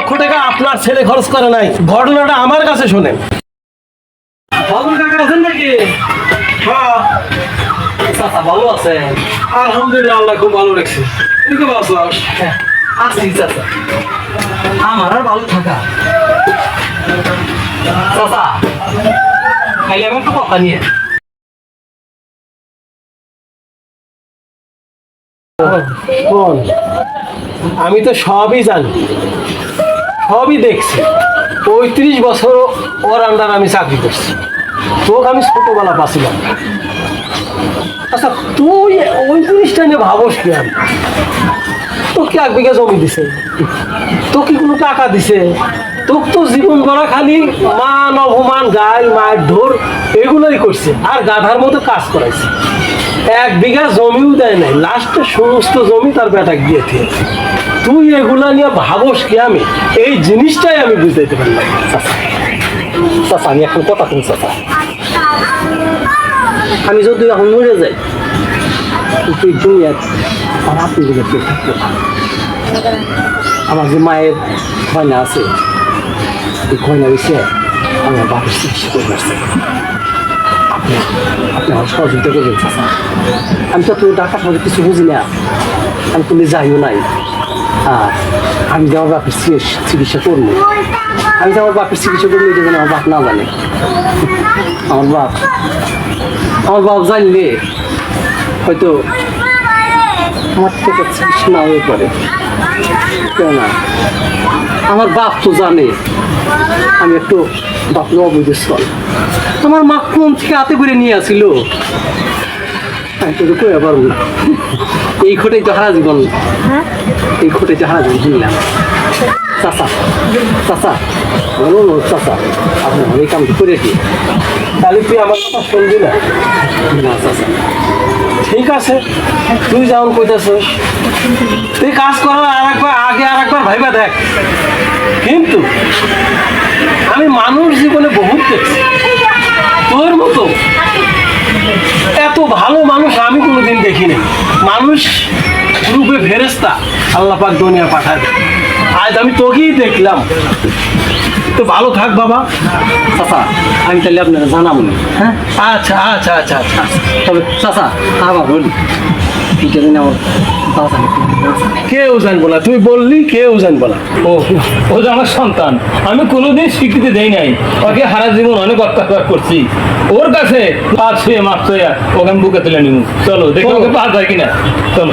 লক্ষ টাকা আপনার ছেলে খরচ করে নাই। ঘটনাটা আমার কাছে শোনেন। আছেন নাকি? হ্যাঁ চাচা ভালো আছে? আলহামদুলিল্লাহ, আল্লাহ খুব ভালো রাখছে। তুই কেমন আছো? আছি চাচা, আমার আর ভালো থাকা। চাচা খাইলে আমি একটু কথা নিয়ে। বল, আমি তো সবই জানি, সবই দেখছি। 35 বছর ওর আন্ডার আমি চাকরি করছি। তোকে আমি ছোটবেলা পাচ্ছিলাম। আচ্ছা, তুই ওই জিনিসটা নিয়ে ভাবস কি? আমি তোকে 1 বিঘা জমি দিছে, তোকে কোনো টাকা দিছে? তোকে তো জীবন গড়া খালি মান অপমান, গাল মার ধর এগুলোই করছে, আর গাধার মতো কাজ করাইছে। 1 বিঘা জমিও দেয় নাই, লাস্টে সমস্ত জমি তার বেটাকে দিয়ে দিয়েছে। তুই এগুলা নিয়ে ভাবস কি? আমি এই জিনিসটাই আমি বুঝাইতে পারলাম। চাচা আমি এখন কথা শুনি চাচা, আমি যদি এখন মরে যাই তুই দুনিয়া আমার আপনি দিকে কেউ থাকবে না। আমার যে মায়ের গয়না আছে, এই গয়না বেশি আমার বাপের চিকিৎসা করে আসছে। আপনি আপনি আমার সহযোগিতা করবেন চাচা। আমি তো তোর ডাক্তার সাথে কিছু বুঝি না, আমি তুমি যাইও নাই। আর আমি যে আমার বাপের চিকিৎসা করবো, আমি যে আমার বাপের চিকিৎসা করবো এটা যেন আমার বাপ না জানে। আমার বাপ জানলে হয়তো আমার থেকে চিকিৎসা না হয়ে পড়ে। কেন আমার বাপ তো জানে আমি একটু বাপের অবৈধ স্থল। আমার মা কোন থেকে হাতে করে নিয়ে আসিল আমি তো কয়ে পারবো না। এই খোটাই তো হারা জীবন, এই খোটাই তো হারা জীবন শুনলাম। চাচা চাচা বলো চাচা, আপনি এই কামটা করে কি? তাহলে তুই আমার কথা শুনবি না? না চাচা, ঠিক আছে, তুই যেমন কইতেছিস, তুই কাজ করার আগে আর একবার ভাইবা দেখ। কিন্তু আমি মানুষ জীবনে বহুত দেখছি, তোর মতো এত ভালো মানুষ আমি কোনোদিন দেখিনি। মানুষ রূপে ফেরেশতা আল্লাহ পাক দুনিয়া পাঠায়। আজ আমি তোকেই দেখলাম। তো ভালো থাক বাবা। চাচা আমি তাহলে আপনারা জানাবো না। হ্যাঁ আচ্ছা আচ্ছা আচ্ছা আচ্ছা। তবে চাচা আবার বলি এটা দিন আমার বাবা কেউ জানবো না, তুই বললি কেউ জানবো না। ও যে আমার সন্তান, আমি কোনোদিন স্বীকৃতি দেই নাই। ওকে হারা জীবন অনেক অত্যাচার করছি। ওর কাছে পাঁচ ছুঁয়ে মাছ ছুঁয়ে ওকে আমি বুকে তুলে নিব। চলো দেখো ওকে পাওয়া যায় কিনা। চলো।